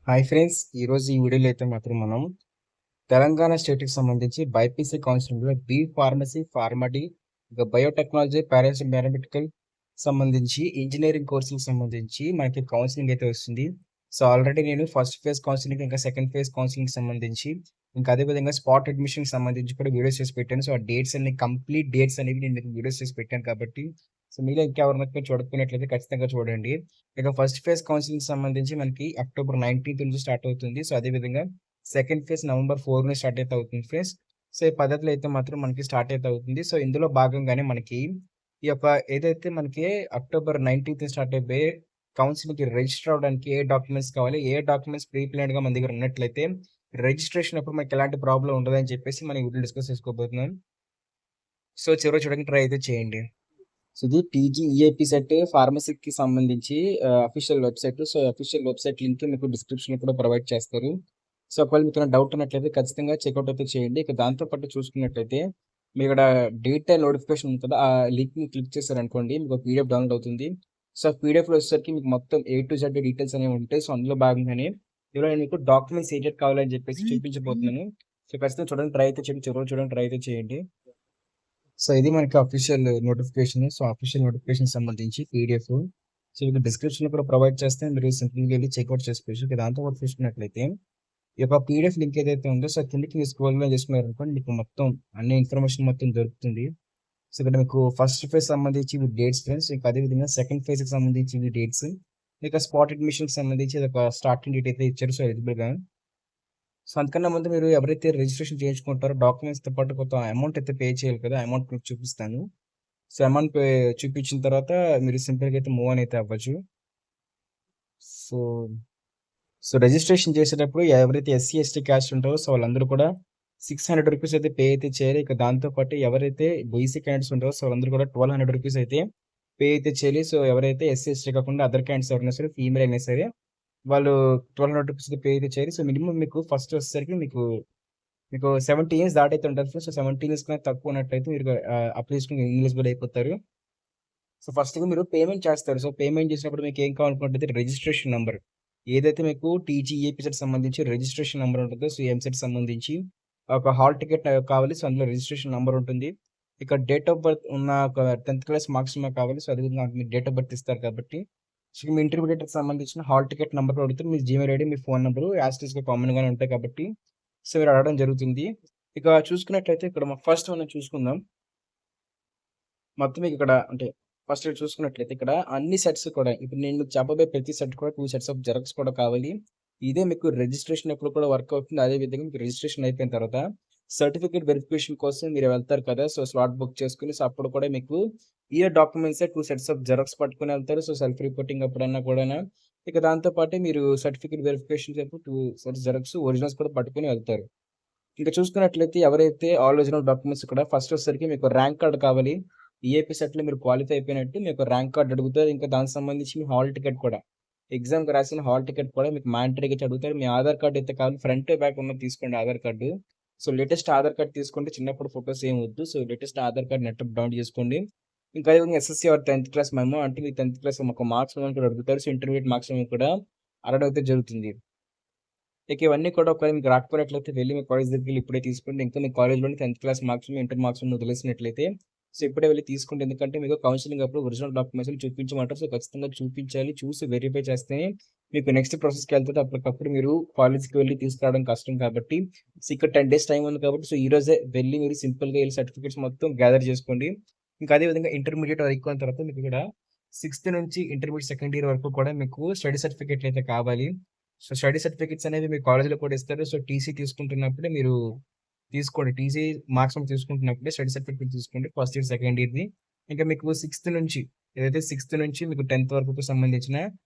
Hi friends, ఈరోజు ఈ వీడియోలో అయితే మాత్రం మనం తెలంగాణ స్టేట్కి సంబంధించి బైపీసీ కౌన్సిలింగ్లో బి ఫార్మసీ, ఫార్మా డి, ఇంకా బయోటెక్నాలజీ, పారామెడికల్ సంబంధించి ఇంజనీరింగ్ కోర్సులకు సంబంధించి మనకి కౌన్సిలింగ్ అయితే వస్తుంది. సో ఆల్రెడీ నేను ఫస్ట్ ఫేజ్ కౌన్సిలింగ్ ఇంకా సెకండ్ ఫేజ్ కౌన్సిలింగ్ సంబంధించి ఇంకా అదేవిధంగా స్పాట్ అడ్మిషన్ సంబంధించి కూడా వీడియోస్ చేసి పెట్టాను. సో ఆ డేట్స్ అన్ని కంప్లీట్ డేట్స్ అనేవి నేను మీకు వీడియోస్ చేసి పెట్టాను కాబట్టి సో మీలో ఇంకెవరినైతే చూడకపోయినట్లయితే ఖచ్చితంగా చూడండి. ఇక ఫస్ట్ ఫేజ్ కౌన్సిలింగ్ సంబంధించి మనకి అక్టోబర్ 19th నుంచి స్టార్ట్ అవుతుంది. సో అదేవిధంగా సెకండ్ ఫేజ్ నవంబర్ 4 నుంచి స్టార్ట్ అయితే అవుతుంది ఫ్రెండ్స్. సో ఈ పద్ధతిలో అయితే మాత్రం మనకి స్టార్ట్ అయితే అవుతుంది. సో ఇందులో భాగంగానే మనకి ఈ యొక్క ఏదైతే మనకి అక్టోబర్ 19th స్టార్ట్ అయిపోయి కౌన్సిలింగ్కి రిజిస్టర్ అవ్వడానికి ఏ డాక్యుమెంట్స్ కావాలి, ఏ డాక్యుమెంట్స్ ప్రీ ప్లాన్డ్గా మన దగ్గర ఉన్నట్లయితే రిజిస్ట్రేషన్ అప్పుడు మనకి ఎలాంటి ప్రాబ్లం ఉండదని చెప్పేసి మనం వీడియో డిస్కస్ చేసుకోబోతున్నాం. సో చివరి చూడడానికి ట్రై అయితే చేయండి. సో ఇది టీజీ ఈఐపీసెట్ ఫార్మసీకి సంబంధించి official website. So official website link మీకు డిస్క్రిప్షన్ కూడా ప్రొవైడ్ చేస్తారు. సో ఒకవేళ మీకు డౌట్ ఉన్నట్లయితే ఖచ్చితంగా చెక్అవుట్ అయితే చేయండి. ఇక దాంతోపాటు చూసుకున్నట్లయితే మీ ఇక్కడ డీటెయిల్ నోటిఫికేషన్ ఉంటుంది. ఆ లింక్ని క్లిక్ చేశారనుకోండి మీకు పీడిఎఫ్ డౌన్లోడ్ అవుతుంది. సో పీడిఎఫ్లో వచ్చేసరికి మీకు మొత్తం A to Z డీటెయిల్స్ అనేవి ఉంటాయి. సో అందులో భాగంగానే ఇందులో నేను మీకు డాక్యుమెంట్స్ ఏజెడ్ కావాలని చెప్పేసి చూపించబోతున్నాను. సో ఖచ్చితంగా చూడండి, ట్రై అయితే చేయండి, చివరి చూడండి, ట్రై అయితే చేయండి. సో ఇది మనకి official notification. So official notification సంబంధించి పీడిఎఫ్ సో మీకు డిస్క్రిప్షన్ కూడా ప్రొవైడ్ చేస్తే మీరు సింపుల్గా వెళ్ళి చెక్అవుట్ చేసుకోవచ్చు. ఇక దాంతో పాటు చూసుకున్నట్లయితే ఈ యొక్క పీడిఎఫ్ లింక్ ఏదైతే ఉందో సో కిందకి మీరు స్క్రోల్ చేసుకున్నారు అనుకోండి మీకు మొత్తం అన్ని ఇన్ఫర్మేషన్ మొత్తం దొరుకుతుంది. సో ఇక్కడ మీకు ఫస్ట్ ఫేజ్ సంబంధించి డేట్స్ ఫ్రెండ్స్, ఇంకా అదేవిధంగా సెకండ్ ఫేజ్కి సంబంధించి డేట్స్, ఇక స్పాట్ అడ్మిషన్కి సంబంధించి ఒక స్టార్టింగ్ డేట్ అయితే ఇచ్చారు. సో ఎలిజిబుల్గా సో అంతకన్నా ముందు మీరు ఎవరైతే రిజిస్ట్రేషన్ చేయించుకుంటారో డాక్యుమెంట్స్తో పాటు కొంత అమౌంట్ అయితే పే చేయాలి కదా. అమౌంట్ మీకు చూపిస్తాను. సో అమౌంట్ పే చూపించిన తర్వాత మీరు సింపుల్గా అయితే మూవ్ అని అయితే అవ్వచ్చు. సో సో రిజిస్ట్రేషన్ చేసేటప్పుడు ఎవరైతే SC ST క్యాస్ట్ ఉంటారో సో వాళ్ళందరూ కూడా 600 రూపీస్ అయితే పే అయితే చేయాలి. ఇక దాంతోపాటు ఎవరైతే బీసీ క్యాండిడేట్స్ ఉంటారో సో వాళ్ళందరూ కూడా 1200 రూపీస్ అయితే పే అయితే చేయాలి. సో ఎవరైతే SC ST కాకుండా అదర్ క్యాండిడేట్స్ ఎవరైనా సరే, ఫీమేల్ అయినా సరే, వాళ్ళు 1200 రూపీస్ అయితే పే అయితే చేయాలి. సో మినిమం మీకు ఫస్ట్ వచ్చేసరికి మీకు మీకు 70 ఇయర్స్ దాటైతే ఉంటారు. సో 70 ఇయర్స్ కన్నా తక్కువ ఉన్నట్లయితే మీరు అప్లై చేసుకుని ఎలిజిబుల్ అయిపోతారు. సో ఫస్ట్గా మీరు పేమెంట్ చేస్తారు. సో పేమెంట్ చేసినప్పుడు మీకు ఏం కావాలనుకుంటే రిజిస్ట్రేషన్ నెంబర్ ఏదైతే మీకు టీజీఏపీసెట్ సంబంధించి రిజిస్ట్రేషన్ నెంబర్ ఉంటుందో సో ఎంసెట్ సంబంధించి ఒక హాల్ టికెట్ కావాలి. సో అందులో రిజిస్ట్రేషన్ నెంబర్ ఉంటుంది. ఇక డేట్ ఆఫ్ బర్త్ ఉన్న ఒక 10th క్లాస్ మార్క్స్ కావాలి. సో అదేవిధంగా మీరు డేట్ ఆఫ్ బర్త్ ఇస్తారు కాబట్టి సో మీ ఇంటర్మీడియట్కి సంబంధించిన హాల్ టికెట్ నెంబర్ అడుగుతారు. మీ జీమెయిల్ ఐడి, మీ ఫోన్ నెంబరు యాస్టీస్గా కామన్గానే ఉంటాయి కాబట్టి సో మీరు అడగడం జరుగుతుంది. ఇక చూసుకున్నట్లయితే ఇక్కడ ఫస్ట్ మనం చూసుకుందాం. మొత్తం మీకు ఇక్కడ అంటే ఫస్ట్ చూసుకున్నట్లయితే ఇక్కడ అన్ని సెట్స్ కూడా ఇప్పుడు నేను మీకు చెప్పబోయే ప్రతి సెట్ కూడా 2 సెట్స్ ఆఫ్ జెరాక్స్ కూడా కావాలి. ఇదే మీకు రిజిస్ట్రేషన్ ఎప్పుడు కూడా వర్క్ అవుతుంది. అదే విధంగా మీకు రిజిస్ట్రేషన్ అయిపోయిన తర్వాత సర్టిఫికేట్ వెరిఫికేషన్ కోసం మీరు వెళ్తారు కదా. సో స్లాట్ బుక్ చేసుకుని సో అప్పుడు కూడా మీకు ఈ డాక్యుమెంట్స్ 2 సెట్స్ ఆఫ్ జెరాక్స్ పట్టుకుని వెళ్తారు. సో సెల్ఫ్ రిపోర్టింగ్ అప్పుడన్నా కూడా. ఇక దాంతోపాటు మీరు సర్టిఫికేట్ వెరిఫికేషన్ చెప్పి 2 సెట్స్ జెరాక్స్ ఒరిజినల్స్ కూడా పట్టుకుని వెళ్తారు. ఇంకా చూసుకున్నట్లయితే ఎవరైతే ఆల్ ఒరిజినల్ డాక్యుమెంట్స్ కూడా ఫస్ట్ వచ్చేసరికి మీకు ర్యాంక్ కార్డ్ కావాలి. ఈఏపీ సెట్లో మీరు క్వాలిఫై అయిపోయినట్టు మీకు ర్యాంక్ కార్డ్ అడుగుతారు. ఇంకా దానికి సంబంధించి మీ హాల్ టికెట్ కూడా, ఎగ్జామ్కి రాసిన హాల్ టికెట్ కూడా మీకు మ్యాండటరీగా అడుగుతారు. మీ ఆధార్ కార్డు అయితే కావాలి, ఫ్రంట్ బ్యాక్ ఉన్నది తీసుకోండి Aadhaar card. So latest Aadhaar card తీసుకుంటే చిన్నప్పుడు ఫొటోస్ ఏం వద్దు. So latest Aadhaar card net download చేసుకోండి. ఇంకా అదేవిధంగా SSC or 10th class memo అంటే మీ 10th క్లాస్ ఒక మార్క్స్ మెమో కూడా అడుగుతారు. సో ఇంటర్మీడియట్ మార్క్స్ మెమో కూడా అడగడం అయితే జరుగుతుంది. ఇక ఇవన్నీ కూడా ఒకవేళ మీకు రాకపోయినట్లయితే వెళ్ళి మీ కాలేజ్ దగ్గరికి వెళ్ళి ఇప్పుడే తీసుకోండి. ఇంకా మీ కాలేజ్లోని 10th class marks, inter marks వదిలేసినట్లయితే సో ఇప్పుడే వెళ్ళి తీసుకోండి. ఎందుకంటే మీకు కౌన్సిలింగ్ అప్పుడు ఒరిజినల్ డాక్యుమెంట్స్ చూపించమంటారు. సో ఖచ్చితంగా చూపించాలి. చూసి వెరిఫై చేస్తేనే మీకు నెక్స్ట్ ప్రాసెస్కి వెళ్తుంది. అప్పటికప్పుడు మీరు కాలేజ్కి వెళ్ళి తీసుకురావడం కష్టం కాబట్టి సో ఇక్కడ 10 days టైం ఉంది కాబట్టి సో ఈ రోజే వెళ్ళి మీరు సింపుల్గా వెళ్ళి సర్టిఫికేట్స్ మొత్తం గ్యాదర్ చేసుకోండి. ఇంకా అదేవిధంగా ఇంటర్మీడియట్ అయిపోయిన తర్వాత మీకు ఇక్కడ 6th నుంచి ఇంటర్మీడియట్ సెకండ్ ఇయర్ వరకు కూడా మీకు స్టడీ సర్టిఫికేట్లు అయితే కావాలి. సో స్టడీ సర్టిఫికేట్స్ అనేవి మీ కాలేజ్లో కూడా ఇస్తారు. సో టీసీ తీసుకుంటున్నప్పుడే మీరు తీసుకోండి. టీసీ మార్క్స్ తీసుకుంటున్నప్పుడే స్టడీ సర్టిఫికేట్ తీసుకోండి ఫస్ట్ ఇయర్ సెకండ్ ఇయర్ది. ఇంకా మీకు 6th నుంచి ఏదైతే 6th నుంచి మీకు 10th వరకు సంబంధించిన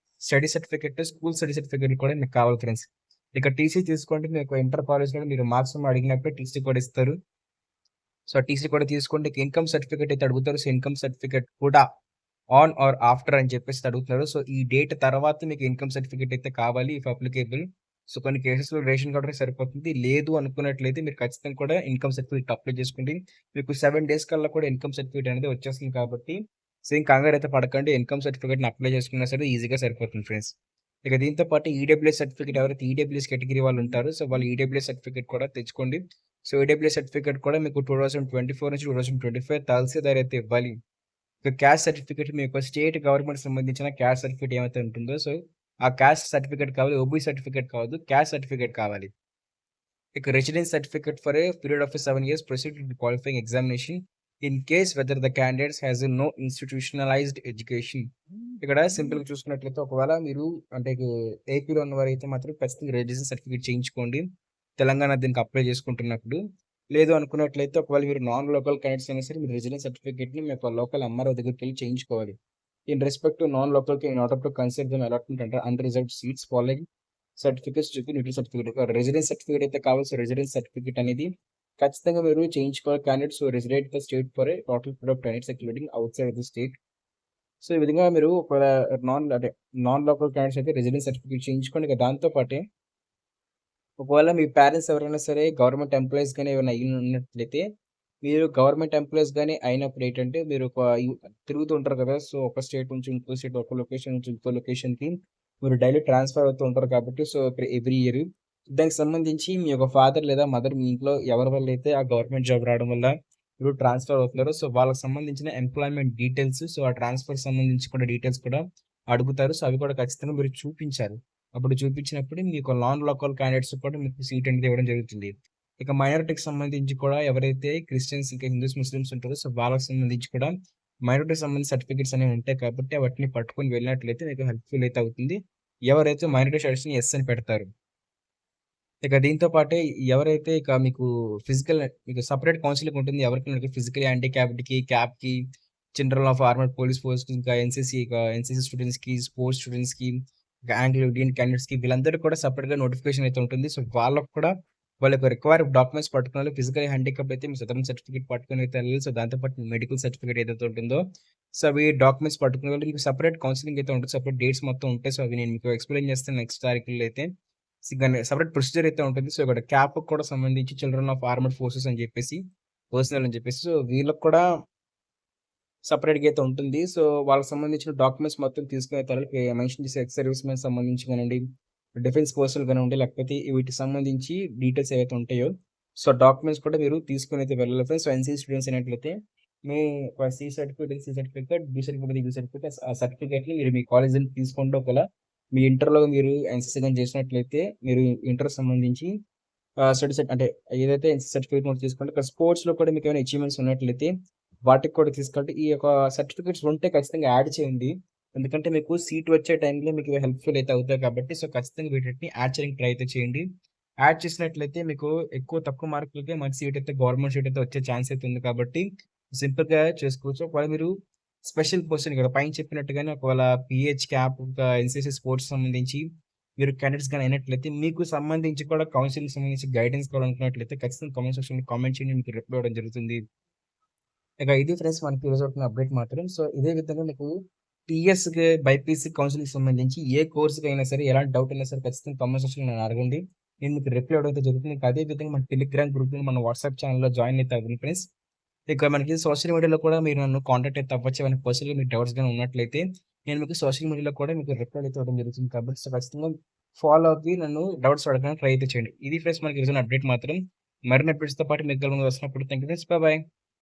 study certificate, school study certificate కూడా మీకు కావాలి ఫ్రెండ్స్. ఇక టీసీ తీసుకోండి. మీకు ఇంటర్ కాలేజ్లో మీరు మార్క్స్ అడిగినప్పుడే టీసీ కూడా ఇస్తారు. సో టీసీ కూడా తీసుకోండి. ఇన్కమ్ సర్టిఫికేట్ అయితే అడుగుతారు. సో ఇన్కమ్ సర్టిఫికేట్ కూడా ఆన్ ఆర్ ఆఫ్టర్ అని చెప్పేసి అడుగుతున్నారు. సో ఈ డేట్ తర్వాత మీకు ఇన్కమ్ సర్టిఫికేట్ అయితే కావాలి ఇఫ్ అప్లికేబుల్. సో కొన్ని కేసెస్లో రేషన్ కార్డు సరిపోతుంది. లేదు అనుకున్నట్లయితే మీరు ఖచ్చితంగా కూడా ఇన్కమ్ సర్టిఫికేట్ అప్లై చేసుకోండి. మీకు 7 days కల్లా కూడా ఇన్కమ్ సర్టిఫికేట్ అనేది వచ్చేస్తుంది కాబట్టి సో ఇంకా కంగారు అయితే పడకండి. ఇన్కమ్ సర్టిఫికేట్ని అప్లై చేసుకున్నా సరే ఈజీగా సరిపోతుంది ఫ్రెండ్స్. ఇక దీంతో పాటు ఈడబ్ల్యూఎస్ సర్టిఫికేట్ ఎవరైతే ఈడబ్ల్యూఎస్ కేటగిరీ వాళ్ళు ఉంటారో, సో వాళ్ళు ఈడబ్ల్యూఎస్ సర్టిఫికేట్ కూడా తెచ్చుకోండి. సో ఈడబ్ల్యూఎస్ సర్టిఫికేట్ కూడా మీకు 2024 నుంచి 2025 తహసీల్దార్ అయితే ఇవ్వాలి. ఇక క్యాస్ట్ సర్టిఫికేట్ మీ యొక్క స్టేట్ గవర్నమెంట్ సంబంధించిన క్యాస్ట్ సర్టిఫికేట్ ఏమైతే ఉంటుందో, సో ఆ క్యాస్ట్ సర్టిఫికేట్ కావాలి. ఓబీసీ సర్టిఫికేట్ కావద్దు. క్యాస్ట్ సర్టిఫికేట్ కావాలి. ఇక residence certificate for a period of 7 years proceed with qualifying examination in case whether the candidates has a no institutionalized education. ఇక్కడ సింపుల్‌గా చూసుకున్నట్లయితే ఒకవేళ మీరు అంటే ఏపీలో ఉన్నవారైతే మాత్రం ఖచ్చితంగా రెసిడెన్స్ సర్టిఫికేట్ చేయించుకోండి. తెలంగాణ దీనికి అప్లై చేసుకుంటున్నప్పుడు. లేదు అనుకున్నట్లయితే ఒకవేళ మీరు నాన్ లోకల్ క్యాండిడేట్స్ అయినా సరే మీరు రెసిడెన్స్ సర్టిఫికేట్‌ని మీ యొక్క లోకల్ ఎంఆర్ఓ దగ్గరికెళ్లి చేయించుకోవాలి. ఇన్ రెస్పెక్ట్ టు నాన్ లోకల్‌కి in order to consider them allotment అంటే అన్‌రిజర్వ్డ్ సీట్స్ ఫాలోయింగ్ సర్టిఫికేట్స్ చెప్పి న్యూట్రల్ సర్టిఫికేట్ రెసిడెన్స్ సర్టిఫికేట్ అయితే కావాల్సిన రెసిడెన్స్ సర్టిఫికేట్ అనేది ఖచ్చితంగా మీరు చేయించుకోవాలి. Candidates resident the state for a total period of candidates including outside the state. So ఈ విధంగా మీరు ఒకవేళ నాన్ లోకల్ క్యాండిడేట్స్ అయితే రెసిడెన్స్ సర్టిఫికేట్ చేయించుకోండి. ఇక దాంతో పాటే ఒకవేళ మీ పేరెంట్స్ ఎవరైనా సరే గవర్నమెంట్ ఎంప్లాయీస్ గాని ఏమైనా అయ్యి ఉన్నట్లయితే, మీరు గవర్నమెంట్ ఎంప్లాయీస్ గాని అయినప్పుడు ఏంటంటే మీరు తిరుగుతూ ఉంటారు కదా! సో ఒక స్టేట్ నుంచి ఇంకో స్టేట్, ఒక లొకేషన్ నుంచి ఇంకో లొకేషన్‌కి మీరు డైలీ ట్రాన్స్‌ఫర్ అవుతూ ఉంటారు కాబట్టి సో ఎవ్రీ ఇయర్ దానికి సంబంధించి మీ యొక్క ఫాదర్ లేదా మదర్ మీ ఇంట్లో ఎవరి వల్ల అయితే ఆ గవర్నమెంట్ జాబ్ రావడం వల్ల మీరు ట్రాన్స్‌ఫర్ అవుతున్నారో సో వాళ్ళకి సంబంధించిన ఎంప్లాయ్‌మెంట్ డీటెయిల్స్ సో ఆ ట్రాన్స్‌ఫర్‌కి సంబంధించి కూడా డీటెయిల్స్ కూడా అడుగుతారు. సో అవి కూడా ఖచ్చితంగా మీరు చూపించాలి. అప్పుడు చూపించినప్పుడు మీకు నాన్ లోకల్ క్యాండిడేట్స్ కూడా మీకు సీట్ అనేది ఇవ్వడం జరుగుతుంది. ఇక మైనారిటీకి సంబంధించి కూడా ఎవరైతే క్రిస్టియన్స్, ఇంకా హిందూస్, ముస్లిమ్స్ ఉంటారో సో వాళ్ళకి సంబంధించి కూడా మైనారిటీకి సంబంధించిన సర్టిఫికేట్స్ అనేవి ఉంటాయి కాబట్టి వాటిని పట్టుకొని వెళ్ళినట్లయితే మీకు హెల్ప్‌ఫుల్ అయితే అవుతుంది. ఎవరైతే మైనారిటీ స్టడీస్‌ని యెస్ అని పెడతారు. ఇక దీంతో పాటే ఎవరైతే ఇక మీకు సెపరేట్ కౌన్సెలింగ్ ఉంటుంది. ఎవరికైనా ఫిజికల్లీ హ్యాండిక్యాప్డ్‌కి, క్యాప్‌కి, చిల్డ్రన్ ఆఫ్ ఆర్మర్డ్ పోలీస్ ఫోర్స్‌కి, ఇంకా ఎన్‌సీసీ స్టూడెంట్స్‌కి, స్పోర్ట్స్ స్టూడెంట్స్‌కి, ఇంకా యాంటీ ఇండియన్ క్యాండిడేట్స్‌కి వీళ్ళందరికీ కూడా సెపరేట్‌గా నోటిఫికేషన్ అయితే ఉంటుంది. సో వాళ్ళకి కూడా వాళ్ళ యొక్క రిక్వైర్డ్ డాక్యుమెంట్స్ పట్టుకోవాలి. ఫిజికల్లీ హ్యాండిక్యాప్డ్ అయితే మీ సదరన్ సర్టిఫికేట్ పట్టుకొని అయితే వెళ్ళాలి. సో దాంతో పాటు మెడికల్ సర్టిఫికేట్ ఏదైతే ఉంటుందో సో అవి డాక్యుమెంట్స్ పట్టుకునే వాళ్ళు మీకు సెపరేట్ కౌన్సెలింగ్ అయితే ఉంటుంది. సెపరేట్ డేట్స్ మొత్తం ఉంటాయి. సో అవి నేను మీకు ఎక్స్‌ప్లెయిన్ చేస్తాను నెక్స్ట్ తారీఖుల్లో అయితే. సెపరేట్ ప్రొసీజర్ అయితే ఉంటుంది. సో, ఇక్కడ క్యాప్‌కి కూడా సంబంధించి చిల్డ్రన్ ఆఫ్ ఆర్మర్డ్ ఫోర్సెస్ అని చెప్పేసి, పర్సనల్ అని చెప్పేసి, సో, వీళ్ళకి కూడా సెపరేట్‌గా అయితే ఉంటుంది. సో, వాళ్ళకి సంబంధించిన డాక్యుమెంట్స్ మొత్తం తీసుకొనైతే వాళ్ళకి మెన్షన్ చేసే ఎక్స్ సర్వీస్ మెన్ సంబంధించి కానివ్వండి, డిఫెన్స్ పర్సనల్ కానివ్వండి, లేకపోతే వీటికి సంబంధించి డీటెయిల్స్ ఏవైతే ఉంటాయో, సో, డాక్యుమెంట్స్ కూడా మీరు తీసుకొనైతే వెళ్ళాలి ఫ్రెండ్స్. సో, ఎన్‌సీసీ స్టూడెంట్స్ అయినట్లయితే మీ C certificate, C certificate, B certificate, U certificate ఆ సర్టిఫికేట్‌ని మీరు మీ కాలేజీ నుంచి తీసుకోండి. ఒకవేళ మీ ఇంటర్‌లో మీరు ఎన్‌సీసీ గాని చేసినట్లయితే మీరు ఇంటర్‌కి సంబంధించి స్టడీ సెట్ అంటే ఏదైతే ఎన్‌సీసీ సర్టిఫికేట్ నోట్ తీసుకోండి. ఇక్కడ స్పోర్ట్స్‌లో కూడా మీకు ఏమైనా అచీవ్‌మెంట్స్ ఉన్నట్లయితే వాటికి కూడా తీసుకెళ్ళండి. ఈ యొక్క సర్టిఫికేట్స్ ఉంటే ఖచ్చితంగా యాడ్ చేయండి. ఎందుకంటే మీకు సీట్ వచ్చే టైంలో మీకు హెల్ప్‌ఫుల్ అయితే అవుతాయి కాబట్టి సో, ఖచ్చితంగా వీటిని యాడ్ చేయడానికి ట్రై అయితే చేయండి. యాడ్ చేసినట్లయితే మీకు తక్కువ మార్కులకే మంచి సీట్ అయితే గవర్నమెంట్ సీట్ అయితే వచ్చే ఛాన్స్ అయితే ఉంది కాబట్టి సింపుల్‌గా చేసుకోవచ్చు. ఒకవేళ మీరు స్పెషల్ పర్సన్ ఇక్కడ పైన చెప్పినట్టుగానే ఒకవేళ పీహెచ్ క్యాప్, ఇంకా ఎన్‌సీసీ స్పోర్ట్స్ సంబంధించి మీరు క్యాండిడేట్స్ గాని అయినట్లయితే మీకు సంబంధించి కూడా కౌన్సెలింగ్‌కి సంబంధించి గైడెన్స్ కావాలనుకున్నట్లయితే ఖచ్చితంగా కామెంట్ సెక్షన్‌లో కామెంట్ చేయండి. మీకు రిప్లై ఇవ్వడం జరుగుతుంది. ఇక ఇది ఫ్రెండ్స్ మనకి ఈరోజు అవుతున్న అప్డేట్ మాత్రం. సో, ఇదే విధంగా మీకు టీఎస్‌కి, బైపీసీ కౌన్సెలింగ్‌కి సంబంధించి ఏ కోర్స్‌కైనా సరే, ఎలాంటి డౌట్ అయినా సరే ఖచ్చితంగా కామెంట్ సెక్షన్‌లో నన్ను అడగండి. నేను మీకు రిప్లై ఇవ్వడం అయితే జరుగుతుంది. ఇంకా అదే విధంగా మన టెలిగ్రామ్ గ్రూప్‌లో, మన వాట్సాప్ ఛానెల్‌లో జాయిన్ అయితే అవ్వండి ఫ్రెండ్స్. ఇక మనకి సోషల్ మీడియాలో కూడా మీరు నన్ను కాంటాక్ట్ అయితే అవ్వచ్చు. ఏమైనా పర్సనల్‌గా మీకు డౌట్స్ గాని ఉన్నట్లయితే, నేను మీకు సోషల్ మీడియాలో కూడా మీకు రిప్లై అయితే ఇవ్వడం జరుగుతుంది కాబట్టి, సో, ఖచ్చితంగా ఫాలో అవ్వి నన్ను డౌట్స్ అడగడానికి ట్రై అయితే చేయండి. ఇది ఫ్రెండ్స్ మనకి ఈరోజున అప్డేట్ మాత్రం. మరిన్ని అప్డేట్స్‌తో పాటు మీకు ముందు వస్తున్నప్పుడు థాంక్ యూ ఫ్రెండ్స్. బాయ్.